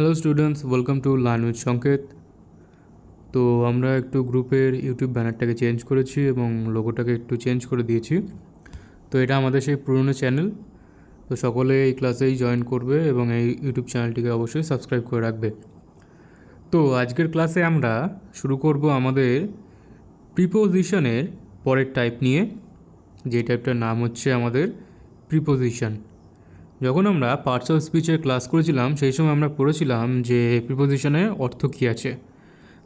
Hello students, welcome to learn with সংকেত। তো আমরা একটু গ্রুপের ইউটিউব ব্যানারটাকে চেঞ্জ করেছি এবং লোগোটাকে একটু চেঞ্জ করে দিয়েছি। তো এটা আমাদের সেই পুরনো চ্যানেল। তো সকলে এই ক্লাসেই জয়েন করবে এবং এই ইউটিউব চ্যানেলটিকে অবশ্যই সাবস্ক্রাইব করে রাখবে। তো আজকের ক্লাসে আমরা শুরু করব আমাদের প্রিপোজিশনের পরের টাইপ নিয়ে, যে টাইপটার নাম হচ্ছে আমাদের প্রিপোজিশন। যখন আমরা পার্টস অফ স্পিচের ক্লাস করেছিলাম সেই সময় আমরা পড়েছিলাম যে প্রিপোজিশনের অর্থ কী আছে।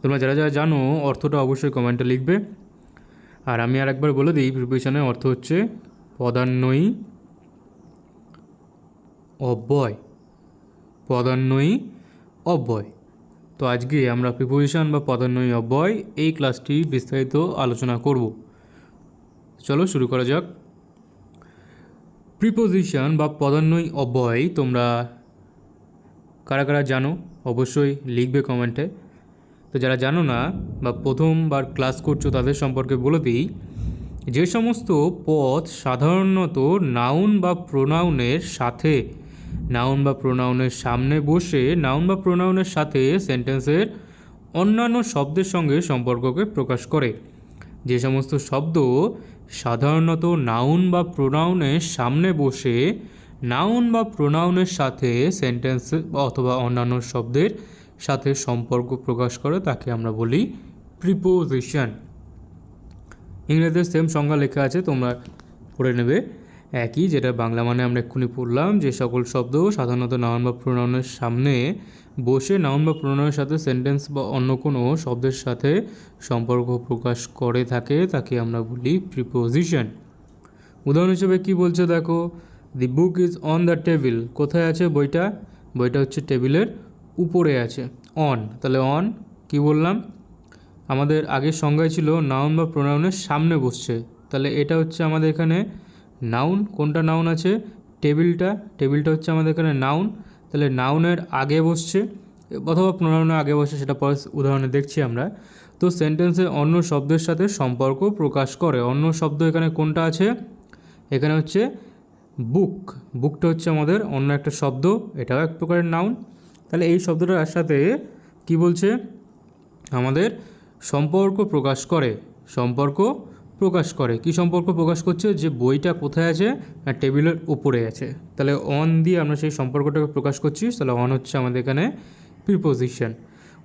তোমরা যারা যারা জানো অর্থটা অবশ্যই কমেন্টে লিখবে। আর আমি আর একবার বলে দিই, প্রিপোজিশনের অর্থ হচ্ছে পদান্বয়ী অব্যয়। পদান্বয়ী অব্যয়। তো আজকে আমরা প্রিপোজিশন বা পদান্বয়ী অব্যয় এই ক্লাসটি বিস্তারিত আলোচনা করব। চলো শুরু করা যাক। প্রিপোজিশন বা পদান্বয়ী অব্যয় তোমরা কারা কারা জানো অবশ্যই লিখবে কমেন্টে। তো যারা জানো না বা প্রথমবার ক্লাস করছো তাদের সম্পর্কে বলে দিই, যে সমস্ত পদ সাধারণত নাউন বা প্রোনাউনের সামনে বসে নাউন বা প্রোনাউনের সাথে সেন্টেন্সের অন্যান্য শব্দের সঙ্গে সম্পর্ককে প্রকাশ করে। যে সমস্ত শব্দ সাধারণত নাউন বা প্রোনাউনের সামনে বসে নাউন বা প্রোনাউনের সাথে সেন্টেন্স অথবা অন্যান্য শব্দের সাথে সম্পর্ক প্রকাশ করে তাকে আমরা বলি প্রিপোজিশন। ইংরেজিতে সেম সংজ্ঞা লেখা আছে, তোমরা পড়ে নেবে একই, যেটা বাংলা মানে আমরা এক্ষুনি পড়লাম। যে সকল শব্দ সাধারণত নাউন বা প্রোনাউনের সামনে বসে নাউন বা প্রোনাউনের সাথে সেন্টেন্স বা অন্য কোনো শব্দের সাথে সম্পর্ক প্রকাশ করে থাকে তাকে আমরা বলি প্রিপোজিশন। উদাহরণ হিসেবে কী বলছে দেখো, the book is on the table. কোথায় আছে বইটা? বইটা হচ্ছে টেবিলের উপরে আছে। অন, তাহলে অন কি বললাম? আমাদের আগের সংজ্ঞায় ছিল নাউন বা প্রোনাউনের সামনে বসছে, তাহলে এটা হচ্ছে আমাদের এখানে নাউন। কোনটা নাউন আছে? টেবিলটা হচ্ছে আমাদের এখানে নাউন, তাহলে নাউনের আগে বসছে অথবা প্রোনাউনের আগে বসে, সেটা পরে উদাহরণে দেখছি আমরা। তো সেন্টেন্সে অন্য শব্দের সাথে সম্পর্ক প্রকাশ করে। অন্য শব্দ এখানে কোনটা আছে? এখানে হচ্ছে বুকটা হচ্ছে আমাদের অন্য একটা শব্দ, এটাও এক প্রকারের নাউন। তাহলে এই শব্দটার সাথে কি বলছে? আমাদের সম্পর্ক প্রকাশ করে। কি সম্পর্ক প্রকাশ করছে? যে বইটা কোথায় আছে? টেবিলের উপরে আছে। তাহলে অন দিয়ে আমরা সেই সম্পর্কটাকে প্রকাশ করছি, তাহলে অন হচ্ছে আমাদের এখানে preposition.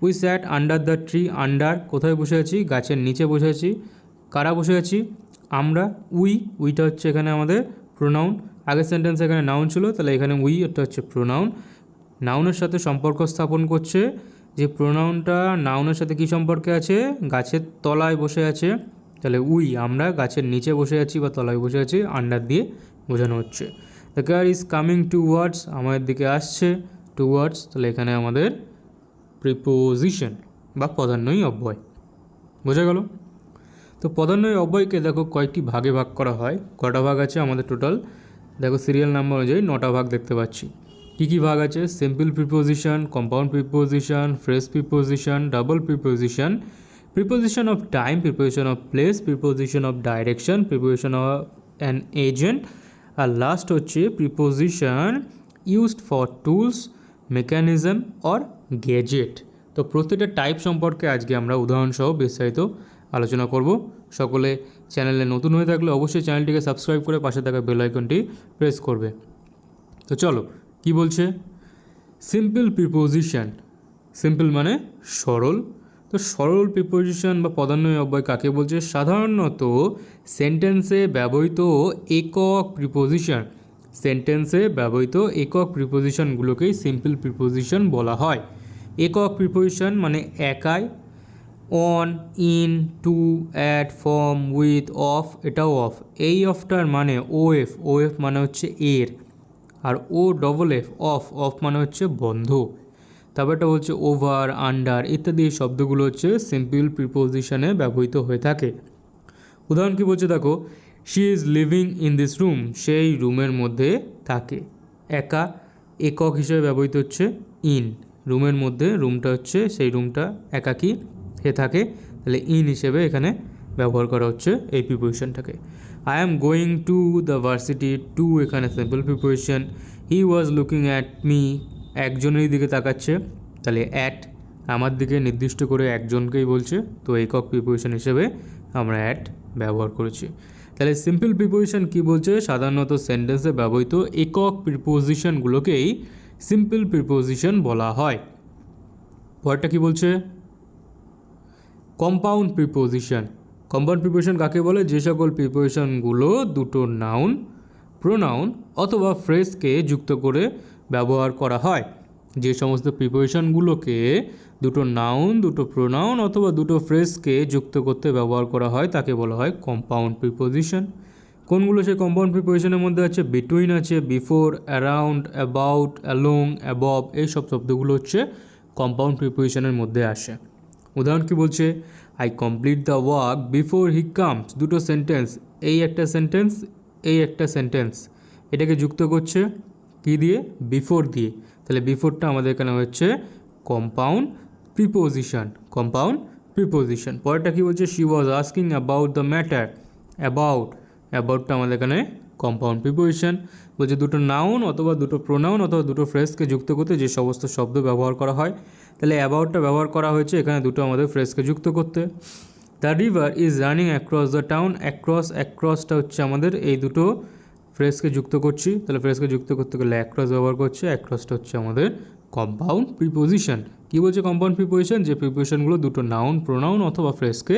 We sat under the tree. Under কোথায় বসে আছি? গাছের নিচে বসে আছি। কারা বসে আছি? আমরা। উইটা হচ্ছে এখানে আমাদের প্রোনাউন। আগের সেন্টেন্স এখানে নাউন ছিল, তাহলে এখানে উই এটা হচ্ছে প্রোনাউন। নাউনের সাথে সম্পর্ক স্থাপন করছে। যে প্রোনাউনটা নাউনের সাথে কী সম্পর্কে আছে? গাছের তলায় বসে আছে, তাহলে আমরা গাছের নিচে বসে আছি বা তলায় বসে আছি, আন্ডার দিয়ে বোঝানো হচ্ছে। The car is coming towards, আমাদের দিকে আসছে, টুওয়ার্ডস, তাহলে এখানে আমাদের প্রিপোজিশন বা পদান্বয়ী অব্যয়। বোঝা গেল? তো পদান্বয়ী অব্যয়কে দেখো কয়েকটি ভাগে ভাগ করা হয়। কটা ভাগ আছে আমাদের টোটাল? দেখো সিরিয়াল নাম্বার অনুযায়ী 9টা ভাগ দেখতে পাচ্ছি। কী ভাগ আছে? Simple preposition, compound preposition, phrase preposition, double preposition, preposition of time, preposition of place, preposition of direction, preposition of an agent, আর লাস্ট হচ্ছে preposition used for tools, mechanism or gadget. তো প্রত্যেকটা টাইপ সম্পর্কে আজকে আমরা উদাহরণসহ বিস্তারিত আলোচনা করব। সকলে চ্যানেলে নতুন হয়ে থাকলে অবশ্যই চ্যানেলটিকে সাবস্ক্রাইব করে পাশে থাকা বেল আইকনটি প্রেস করবে। তো চলো কি বলছে? Simple preposition. সিম্পল মানে সরল। তো সরল প্রিপোজিশন বা পদান্বয়ী অব্যয় কাকে বলছে? সাধারণত সেন্টেন্সে ব্যবহৃত একক প্রিপোজিশনগুলোকেই সিম্পল প্রিপোজিশন বলা হয়। একক প্রিপোজিশন মানে একাই। On, in, to, at, from, with, of, এটাও অফ। এই অফটার মানে ওএফ মানে হচ্ছে এর, আর অফ মানে হচ্ছে বন্ধ। তারপর এটা হচ্ছে ওভার, আন্ডার ইত্যাদি শব্দগুলো হচ্ছে সিম্পল প্রিপোজিশনে ব্যবহৃত হয়ে থাকে। উদাহরণ কি বলছে দেখো, she is living in this room, সেই রুমের মধ্যে থাকে। একক হিসেবে ব্যবহৃত হচ্ছে ইন। রুমের মধ্যে, রুমটা হচ্ছে সেই রুমটা একাকী হয়ে থাকে, তাহলে ইন হিসেবে এখানে ব্যবহার করা হচ্ছে এই প্রিপোজিশনটাকে। I am going to the varsity, to এখানে simple preposition. He was looking at me, একজনের দিকে তাকাচ্ছে, তাহলে অ্যাট আমার দিকে নির্দিষ্ট করে একজনকেই বলছে, তো একক প্রিপোজিশন হিসেবে আমরা অ্যাট ব্যবহার করেছি। তাহলে সিম্পল প্রিপোজিশন কি বলছে, সাধারণত সেন্টেন্সে ব্যবহৃত একক প্রিপোজিশনগুলোকেই সিম্পল প্রিপোজিশন বলা হয়। পরেরটা কি বলছে, কম্পাউন্ড প্রিপোজিশন। কম্পাউন্ড প্রিপোজিশন কাকে বলে, যে সকল প্রিপোজিশনগুলো দুটো নাউন, প্রোনাউন অথবা ফ্রেজকে যুক্ত করে ব্যবহার করা হয়। যে সমস্ত প্রিপোজিশনগুলোকে দুটো নাউন, দুটো প্রোনাউন অথবা দুটো ফ্রেজকে যুক্ত করতে ব্যবহার করা হয় তাকে বলা হয় কম্পাউন্ড প্রিপোজিশন। কোনগুলো সেই কম্পাউন্ড প্রিপোজিশনের মধ্যে আছে, বিটুইন আছে, before, around, about, along, above, এই সব শব্দগুলো হচ্ছে কম্পাউন্ড প্রিপোজিশনের মধ্যে আসে। উদাহরণ কি বলছে, I complete the work before he comes, দুটো সেন্টেন্স, এই একটা সেন্টেন্স, এই একটা সেন্টেন্স, এটাকে যুক্ত করছে কি দিয়ে, বিফোর দিয়ে। তাহলে বিফোরটা আমাদের এখানে হচ্ছে কম্পাউন্ড প্রিপোজিশন, কম্পাউন্ড প্রিপোজিশন। পরেরটা কি বলছে, she was asking about the matter, অ্যাবাউটটা আমাদের এখানে কম্পাউন্ড প্রিপোজিশন। বলছে দুটো নাউন অথবা দুটো প্রোনাউন অথবা দুটো ফ্রেজকে যুক্ত করতে যে সমস্ত শব্দ ব্যবহার করা হয়, তাহলে অ্যাবাউটটা ব্যবহার করা হয়েছে এখানে দুটো আমাদের ফ্রেজকে যুক্ত করতে। The river is running across the town, অ্যাক্রসটা হচ্ছে আমাদের এই দুটো ফ্রেজকে যুক্ত করছি, তাহলে ফ্রেজকে যুক্ত করতে গেলে অ্যাক্রস ব্যবহার করছে, অ্যাক্রসটা হচ্ছে আমাদের কম্পাউন্ড প্রিপোজিশন। কী বলছে কম্পাউন্ড প্রিপোজিশন, যে প্রিপোজিশনগুলো দুটো নাউন, প্রোনাউন অথবা ফ্রেজকে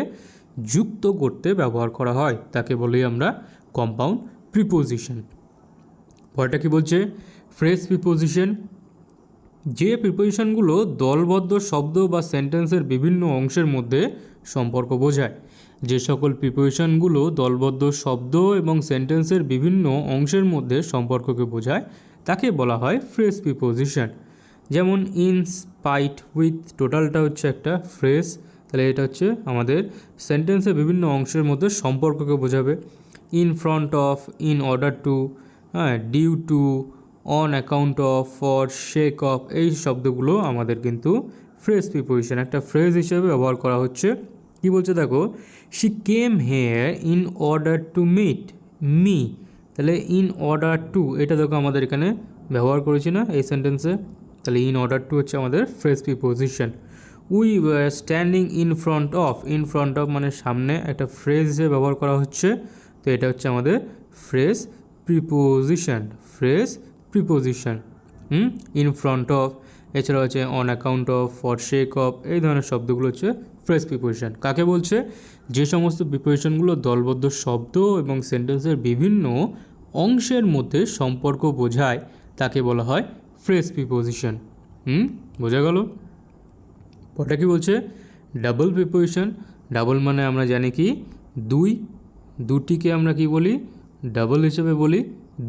যুক্ত করতে ব্যবহার করা হয় তাকে বলি আমরা কম্পাউন্ড প্রিপোজিশন। পরেরটা কি বলছে, ফ্রেজ প্রিপোজিশন। যে প্রিপোজিশনগুলো দলবদ্ধ শব্দ বা সেন্টেন্সের বিভিন্ন অংশের মধ্যে সম্পর্ক বোঝায়, যে সকল প্রিপোজিশনগুলো দলবদ্ধ শব্দ এবং সেন্টেন্সের বিভিন্ন অংশের মধ্যে সম্পর্ককে বোঝায় তাকে বলা হয় ফ্রেজ প্রিপোজিশন। যেমন ইন স্পাইট উইথ, টোটালটা হচ্ছে একটা ফ্রেজ, তাহলে এটা হচ্ছে আমাদের সেন্টেন্সের বিভিন্ন অংশের মধ্যে সম্পর্ককে বোঝাবে। In front of, in order to, due to, on account of, for, sake of, এই শব্দগুলো আমাদের কিন্তু ফ্রেজ প্রিপোজিশন, একটা ফ্রেজ হিসেবে ব্যবহার করা হচ্ছে। কি বলছে দেখো, she came here in order to meet me, তাহলে ইন অর্ডার টু এটা দেখো আমাদের এখানে ব্যবহার করেছি না এই সেন্টেন্সে, তাহলে ইন অর্ডার টু হচ্ছে আমাদের phrase preposition. We were standing in front of, in front of মানে সামনে, একটা ফ্রেজ হিসেবে ব্যবহার করা হচ্ছে, তো এটা হচ্ছে আমাদের phrase preposition, phrase preposition. In front of, এছাড়া হচ্ছে on account of, for sake of, এই ধরনের শব্দগুলো হচ্ছে ফ্রেজ প্রিপোজিশন। কাকে বলছে, যে সমস্ত প্রিপোজিশনগুলো দলবদ্ধ শব্দ এবং সেন্টেন্সের বিভিন্ন অংশের মধ্যে সম্পর্ক বোঝায় তাকে বলা হয় ফ্রেজ প্রিপোজিশন। বোঝা গেল? পরটা কি বলছে, ডাবল প্রিপোজিশন। ডাবল মানে আমরা জানি কি দুই, দুটিকে আমরা কি বলি, ডাবল হিসেবে বলি,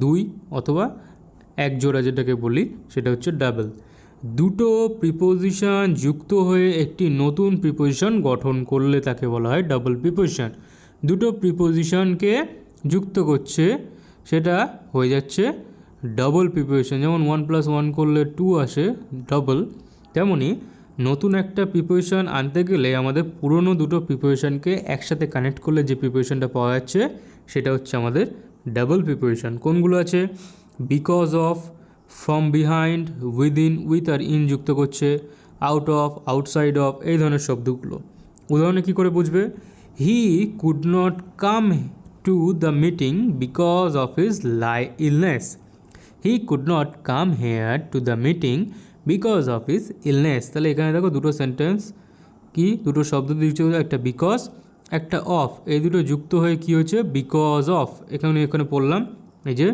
দুই অথবা এক জোড়া যেটাকে বলি সেটা হচ্ছে ডাবল। দুটো প্রিপোজিশন যুক্ত হয়ে একটি নতুন প্রিপোজিশন গঠন করলে তাকে বলা হয় ডাবল প্রিপোজিশন। দুটো প্রিপোজিশনকে যুক্ত করছে সেটা হয়ে যাচ্ছে ডাবল প্রিপোজিশন। যেমন 1+1 করলে 2 আসে ডাবল, তেমনি নতুন একটা প্রিপোজিশন আনতে গেলে আমাদের পুরনো দুটো প্রিপোজিশনকে একসাথে কানেক্ট করলে যে প্রিপোজিশনটা পাওয়া যাচ্ছে সেটা হচ্ছে আমাদের ডাবল প্রিপোজিশন। কোনগুলো আছে, because of, from behind, within, with আর ইন যুক্ত করছে, আউট অফ, আউটসাইড অফ, এই ধরনের শব্দগুলো। উদাহরণে কী করে বুঝবে, he could not come to the meeting because of his illness, he could not come here to the meeting because of his illness. তাহলে এখানে দেখো দুটো সেন্টেন্স কি, দুটো শব্দ দিচ্ছে, একটা বিকজ, একটা অফ, এই দুটো যুক্ত হয়ে কি হচ্ছে বিকজ অফ। এখানে পড়লাম এই যে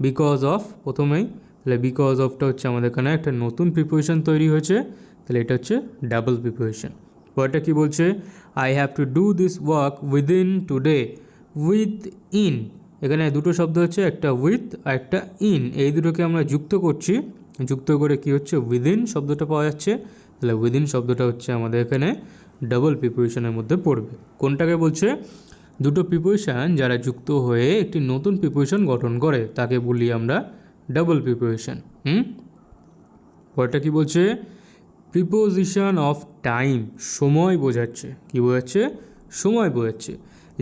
বিকজ অফ প্রথমেই, তাহলে বিকজ অফটা হচ্ছে আমাদের এখানে একটা নতুন প্রিপোজিশন তৈরি হয়েছে, তাহলে এটা হচ্ছে ডাবল প্রিপোজিশন। পরেরটা কি বলছে, I have to do this work within today, with in, এখানে দুটো শব্দ হচ্ছে, একটা উইথ আর একটা ইন, এই দুটোকে আমরা যুক্ত করছি, যুক্ত করে কি হচ্ছে উইদিন শব্দটা পাওয়া যাচ্ছে, তাহলে উইদিন শব্দটা হচ্ছে আমাদের এখানে ডাবল প্রিপোজিশনের মধ্যে পড়বে। কোনটাকে বলছে, দুটো প্রিপোজিশন যারা যুক্ত হয়ে একটি নতুন প্রিপোজিশন গঠন করে তাকে বলি আমরা ডাবল প্রিপোজিশন। পরেরটা কি বলছে, প্রিপোজিশন অফ টাইম, সময় বোঝাচ্ছে। কি বোঝাচ্ছে, সময় বোঝাচ্ছে।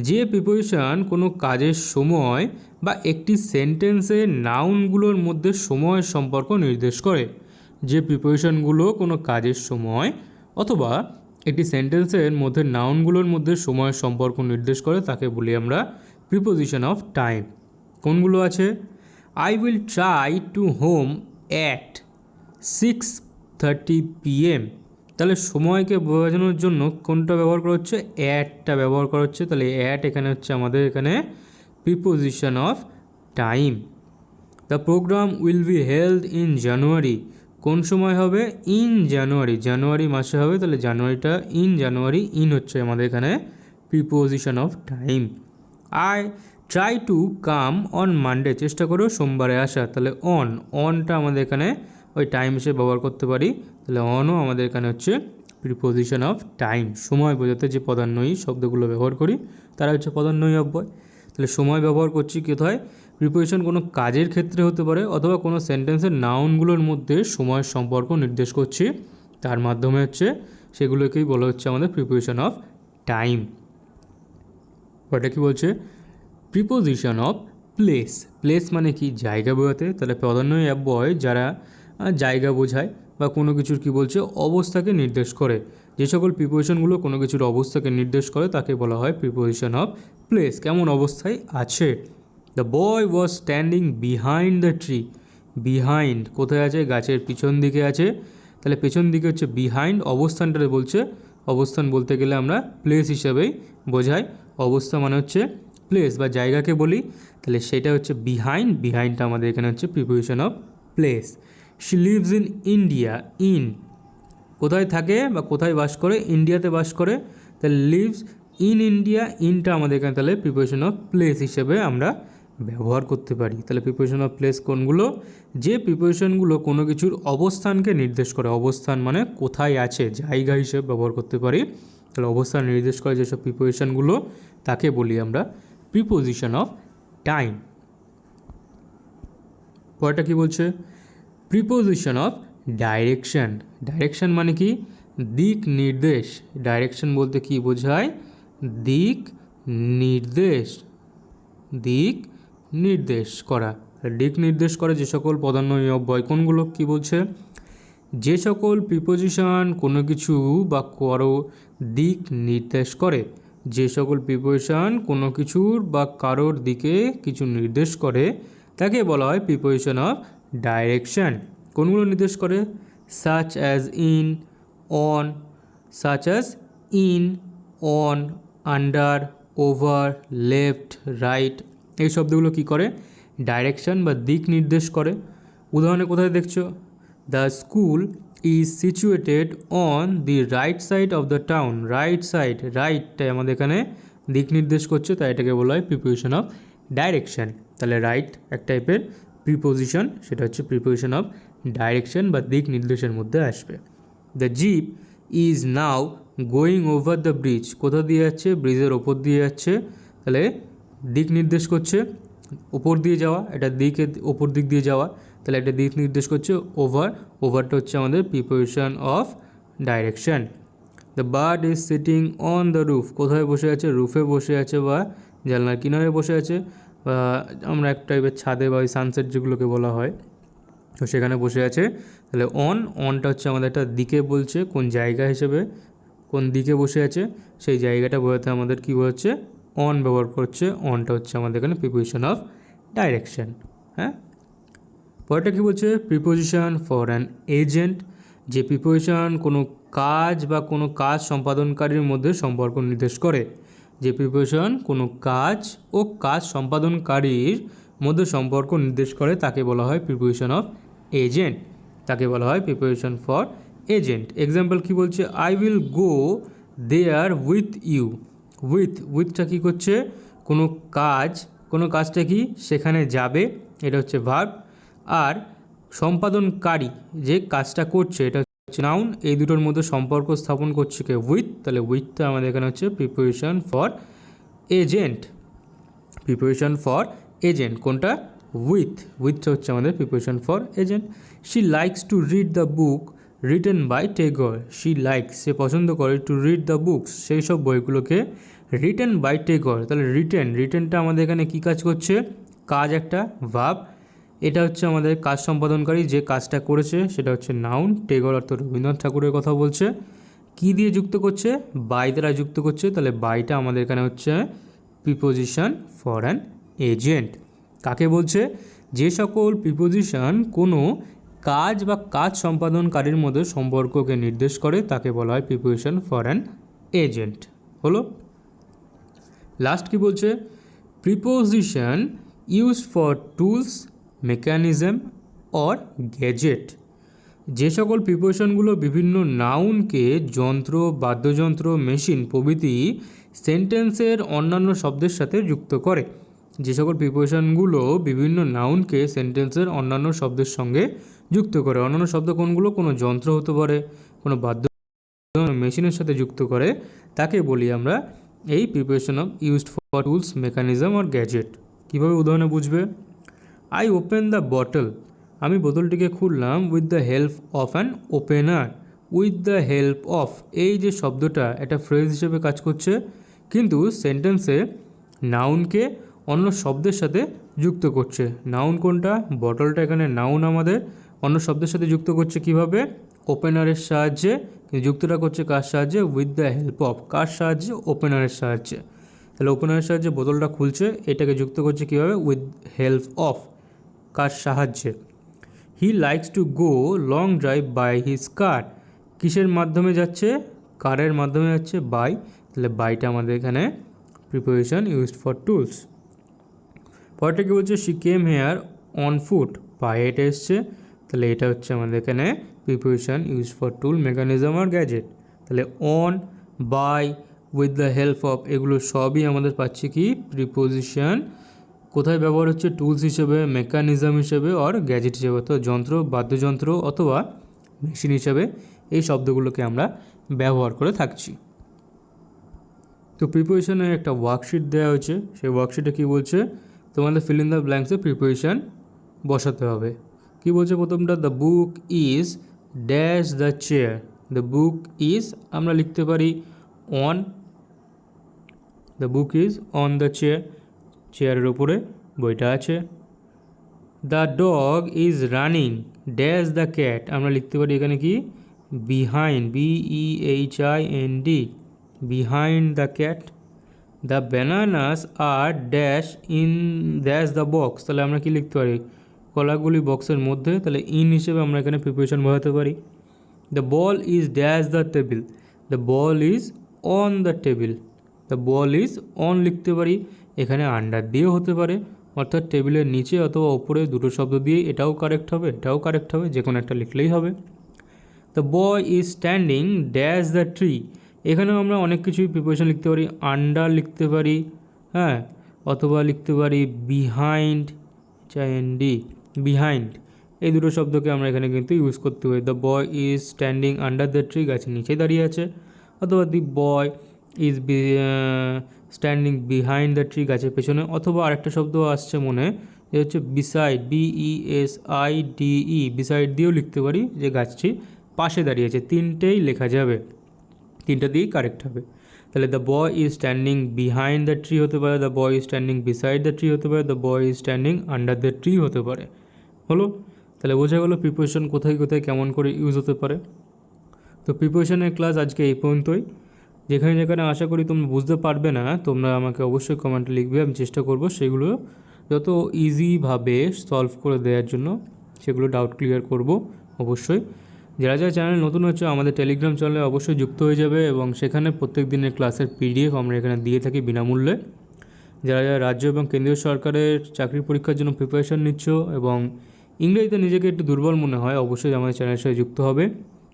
যে প্রিপোজিশন কোনো কাজের সময় বা একটি সেন্টেন্সের নাউনগুলোর মধ্যে সময়ের সম্পর্ক নির্দেশ করে, যে প্রিপোজিশনগুলো কোনো কাজের সময় অথবা একটি সেন্টেন্সের মধ্যে নাউনগুলোর মধ্যে সময়ের সম্পর্ক নির্দেশ করে তাকে বলি আমরা প্রিপোজিশন অফ টাইম। কোনগুলো আছে? I will try to home at 6:30 PM। তাহলে সময়কে বোঝানোর জন্য কোনটা ব্যবহার করা হচ্ছে? অ্যাটটা ব্যবহার করা হচ্ছে। তাহলে অ্যাট এখানে হচ্ছে আমাদের এখানে preposition of time. The programme will be held in January. কোন সময় হবে? ইন জানুয়ারি, জানুয়ারি মাসে হবে। তাহলে জানুয়ারিটা ইন জানুয়ারি, ইন হচ্ছে আমাদের এখানে preposition of time. I try to come on Monday, চেষ্টা করো সোমবারে আসা। তাহলে অনটা আমাদের এখানে ওই টাইম হিসেবে ব্যবহার করতে পারি। তাহলে অনও আমাদের এখানে হচ্ছে প্রিপোজিশন অফ টাইম। সময় বোঝাতে যে পদান্বয়ী শব্দগুলো ব্যবহার করি তারা হচ্ছে পদান্বয়ী অব্যয়। তাহলে সময় ব্যবহার করছি কোথায়? প্রিপোজিশন কোনো কাজের ক্ষেত্রে হতে পারে অথবা কোনো সেন্টেন্সের নাউনগুলোর মধ্যে সময়ের সম্পর্ক নির্দেশ করছি, তার মাধ্যমে হচ্ছে সেগুলোকেই বলা হচ্ছে আমাদের প্রিপোজিশন অফ টাইম। ওটা কি বলছে? Preposition of place. প্লেস মানে কি? জায়গা বোঝাতে। তাহলে পদান্বয়ী অব্যয় যারা জায়গা বোঝায় বা কোনো কিছুর কি বলছে অবস্থাকে নির্দেশ করে, যে সকল প্রিপোজিশনগুলো কোনো কিছুর অবস্থাকে নির্দেশ করে তাকে বলা হয় প্রিপোজিশন অফ প্লেস। কেমন অবস্থায় আছে? The boy was standing behind the tree. Behind কোথায় আছে? গাছের পিছন দিকে আছে। তাহলে পেছন দিকে হচ্ছে বিহাইন্ড। অবস্থানটা বলছে, অবস্থান বলতে গেলে আমরা প্লেস হিসাবেই বোঝাই। অবস্থা মানে হচ্ছে প্লেস বা জায়গাকে বলি। তাহলে সেটা হচ্ছে বিহাইন্ড। বিহাইন্ডটা আমাদের এখানে হচ্ছে preposition of place. She lives in India. In কোথায় থাকে বা কোথায় বাস করে? ইন্ডিয়াতে বাস করে। তাহলে লিভস ইন ইন্ডিয়া, ইনটা আমাদের এখানে তাহলে প্রিপোজিশন অফ প্লেস হিসেবে আমরা ব্যবহার করতে পারি। তাহলে প্রিপোজিশন অফ প্লেস কোনগুলো? যে প্রিপোজিশনগুলো কোনো কিছুর অবস্থানকে নির্দেশ করে। অবস্থান মানে কোথায় আছে, জায়গা হিসেবে ব্যবহার করতে পারি। তাহলে অবস্থান নির্দেশ করে যেসব প্রিপোজিশনগুলো তাকে বলি আমরা প্রিপোজিশন অফ টাইম। পরেরটা কি বলছে? Preposition of direction. ডাইরেকশন মানে কি? দিক নির্দেশ। ডাইরেকশন বলতে কি বোঝায়? দিক নির্দেশ, দিক নির্দেশ করা। দিক নির্দেশ করে যে সকল পদান্বয়ী অব্যয় কোনগুলো কি বলছে? যে সকল প্রিপোজিশন কোনো কিছু বা কারো দিক নির্দেশ করে। যে সকল প্রিপোজিশন কোনো কিছুর বা কারোর দিকে কিছু নির্দেশ করে তাকে বলা হয় প্রিপোজিশন অফ ডাইরেকশন। কোনগুলো নির্দেশ করে? Such as in, on, such as in, on, under, over, left, right, এই শব্দগুলো কী করে? ডাইরেকশন বা দিক নির্দেশ করে। উদাহরণে কোথায় দেখছো? The school is situated on the right side of the town. Right side, রাইটটাই আমাদের এখানে দিক নির্দেশ করছে, তাই এটাকে বলা হয় প্রিপোজিশন অফ ডাইরেকশন। তাহলে রাইট এক টাইপের প্রিপোজিশন, সেটা হচ্ছে প্রিপোজিশন অফ ডাইরেকশন বা দিক নির্দেশের মধ্যে আসবে। The jeep is now going over the bridge. কোথা দিয়ে যাচ্ছে? ব্রিজের ওপর দিয়ে যাচ্ছে। তাহলে দিক নির্দেশ করছে ওপর দিয়ে যাওয়া, এটা দিকে ওপর দিক দিয়ে যাওয়া, তাহলে এটা দিক নির্দেশ করছে ওভার। ওভারটা হচ্ছে আমাদের preposition of direction. The bird is sitting on the roof. কোথায় বসে আছে? রুফে বসে আছে বা জানলার কিনারে বসে আছে, বা আমরা এক টাইপের ছাদে বা ওই সানসেট যেগুলোকে বলা হয়, তো সেখানে বসে আছে। তাহলে অনটা হচ্ছে আমাদের একটা দিকে বলছে, কোন জায়গা হিসেবে কোন দিকে বসে আছে সেই জায়গাটা বোঝাতে আমাদের কী বোঝাচ্ছে? অন ব্যবহার করছে। অনটা হচ্ছে আমাদের এখানে প্রিপোজিশন অফ ডাইরেকশন। হ্যাঁ, পরেরটা কী বলছে? Preposition for an agent. যে প্রিপোজিশন কোনো কাজ বা কোনো কাজ সম্পাদনকারীর মধ্যে সম্পর্ক নির্দেশ করে। যে প্রিপোজিশন কোনো কাজ ও কাজ সম্পাদনকারীর মধ্যে সম্পর্ক নির্দেশ করে তাকে বলা হয় প্রিপোজিশন অফ এজেন্ট। তাকে বলা হয় প্রিপোজিশন ফর এজেন্ট। এক্সাম্পল কী বলছে? I will go there with you. উইথটা কী করছে? কোনো কাজ, কোনো কাজটা কি সেখানে যাবে, এটা হচ্ছে ভার্ব। আর সম্পাদনকারী যে কাজটা করছে এটা হচ্ছে নাউন। এই দুটোর মধ্যে সম্পর্ক স্থাপন করছে কে? উইথ। তাহলে উইথটা আমাদের এখানে হচ্ছে preposition for agent. Preposition for agent কোনটা? উইথটা হচ্ছে আমাদের preposition for agent. She likes to read the book written by Tagore. She likes, সে পছন্দ করে, টু রিড দ্য বুকস, সেই সব বইগুলোকে, রিটেন বাই টেগর। তাহলে রিটেনটা আমাদের এখানে কী কাজ করছে? কাজ একটা, ভার্ব। এটা হচ্ছে আমাদের কাজ সম্পাদনকারী, যে কাজটা করেছে সেটা হচ্ছে নাউন। টেগর অর্থ রবীন্দ্রনাথ ঠাকুরের কথা বলছে। কি দিয়ে যুক্ত করছে? বাই দ্বারা যুক্ত করছে। তাহলে বাইটা আমাদের এখানে হচ্ছে প্রিপোজিশন ফর অ্যান এজেন্ট। কাকে বলছে? যে সকল প্রিপোজিশন কোনো কাজ বা কাজ সম্পাদনকারীর মধ্যে সম্পর্ককে নির্দেশ করে তাকে বলা হয় প্রিপোজিশন ফর অ্যান এজেন্ট। হলো। লাস্ট কি বলছে? Preposition used for tools, mechanism or gadget. যে সকল প্রিপোজিশনগুলো বিভিন্ন নাউনকে যন্ত্র, বাদ্যযন্ত্র, মেশিন প্রভৃতি সেন্টেন্সের অন্যান্য শব্দের সাথে যুক্ত করে। যে সকল প্রিপোজিশনগুলো বিভিন্ন নাউনকে সেন্টেন্সের অন্যান্য শব্দের সঙ্গে যুক্ত করে। অন্যান্য শব্দ কোনগুলো? কোনো যন্ত্র হতে পারে, কোনো বাদ্য মেশিনের সাথে যুক্ত করে, তাকে বলি আমরা এই preposition of used for tools, mechanism or gadget. কীভাবে উদাহরণে বুঝবে? আই ওপেন দ্য বটল, আমি বোতলটিকে খুললাম, with the help of an opener. With the help of, এই যে শব্দটা এটা ফ্রেজ হিসেবে কাজ করছে, কিন্তু সেন্টেন্সে নাউনকে অন্য শব্দের সাথে যুক্ত করছে। নাউন কোনটা? বটলটা এখানে নাউন আমাদের, অন্য শব্দের সাথে যুক্ত করছে কিভাবে? ওপেনারের সাহায্যে। যুক্তটা করছে কার সাহায্যে? With the help of. কার সাহায্যে? ওপেনারের সাহায্যে। তাহলে ওপেনারের সাহায্যে বোতলটা খুলছে, এটাকে যুক্ত করছে কীভাবে? With help of. কার সাহায্যে? He likes to go long drive by his car. কিসের মাধ্যমে যাচ্ছে? কারের মাধ্যমে যাচ্ছে, বাই। তাহলে বাইটা আমাদের এখানে প্রিপোজিশন ইউজড ফর টুলস। পরেরটা কী বলছে? She came here on foot, পায়ে হেঁটে এসছে। তাহলে এটা হচ্ছে আমাদের এখানে preposition use for tool, mechanism আর গ্যাজেট। তাহলে on, by, with the help of, এগুলো সবই আমাদের পাচ্ছি কি? প্রিপোজিশন। কোথায় ব্যবহার হচ্ছে? টুলস হিসেবে, মেকানিজম হিসেবে আর গ্যাজেট হিসেবে, অর্থাৎ যন্ত্র, বাদ্যযন্ত্র অথবা মেশিন হিসেবে এই শব্দগুলোকে আমরা ব্যবহার করে থাকছি। তো প্রিপোজিশনের একটা ওয়ার্কশিট দেওয়া হয়েছে, সেই ওয়ার্কশিটে কী বলছে? তোমাদের ফিল ইন দ্য ব্ল্যাঙ্কসে প্রিপোজিশন বসাতে হবে। কি বলছে প্রথমটা? The book is dash the chair. The book is আমরা লিখতে পারি on, the book is on the chair, চেয়ারের ওপরে বইটা আছে। The dog is running dash the cat, আমরা লিখতে পারি এখানে কি? Behind, BEHIND, behind the cat. The bananas are dash in dash the box, তাহলে আমরা কি লিখতে পারি? কলাগুলি বক্সের মধ্যে, তাহলে ইন হিসেবে আমরা এখানে প্রিপোজিশন বোঝাতে পারি। The ball is dash the table, the ball is on the table, the ball is on লিখতে পারি, এখানে আন্ডার দিয়েও হতে পারে, অর্থাৎ টেবিলের নিচে অথবা ওপরে, দুটো শব্দ দিয়ে এটাও কারেক্ট হবে, এটাও কারেক্ট হবে, যে কোনো একটা লিখলেই হবে। The boy is standing dash the tree, এখানেও আমরা অনেক কিছুই প্রিপোজিশন লিখতে পারি, আন্ডার লিখতে পারি, হ্যাঁ, অথবা লিখতে পারি বিহাইন্ড, বিহাইন্ড, এই দুটো শব্দকে আমরা এখানে কিন্তু ইউজ করতে পারি। The boy is standing under the tree, গাছের নিচে দাঁড়িয়ে আছে, অথবা the boy is standing behind the tree, গাছের পেছনে, অথবা আরেকটা শব্দ আসছে মনে, এ হচ্ছে বিসাইড, BESIDE, বিসাইড দিয়েও লিখতে পারি, যে গাছটি পাশে দাঁড়িয়েছে। তিনটেই লেখা যাবে, তিনটা দিয়েই কারেক্ট হবে। তাহলে the boy is standing behind the tree হতে পারে, the boy is standing beside the tree হতে পারে, the boy is standing under the tree হতে পারে। হলো? তাহলে বোঝা গেলো প্রিপোজিশন কোথায় কোথায় কেমন করে ইউজ হতে পারে। তো প্রিপোজিশনের ক্লাস আজকে এই পর্যন্তই। যেখানে যেখানে আশা করি তোমরা বুঝতে পারবে না, তোমরা আমাকে অবশ্যই কমেন্টে লিখবে, আমি চেষ্টা করব সেগুলো যত ইজিভাবে সলভ করে দেওয়ার জন্য, সেগুলো ডাউট ক্লিয়ার করব অবশ্যই। যারা যারা চ্যানেল নতুন হচ্ছে আমাদের টেলিগ্রাম চ্যানেলে অবশ্যই যুক্ত হয়ে যাবে, এবং সেখানে প্রত্যেক দিনের ক্লাসের PDF আমরা এখানে দিয়ে থাকি বিনামূল্যে। যারা যারা রাজ্য এবং কেন্দ্রীয় সরকারের চাকরির পরীক্ষার জন্য প্রিপারেশন নিচ্ছ এবং ইংরেজিতে নিজেকে একটু দুর্বল মনে হয়, অবশ্যই আমাদের চ্যানেলের সাথে যুক্ত হবে।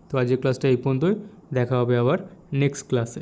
তো আজকের ক্লাসটা এই পর্যন্তই, দেখা হবে আবার নেক্সট ক্লাসে।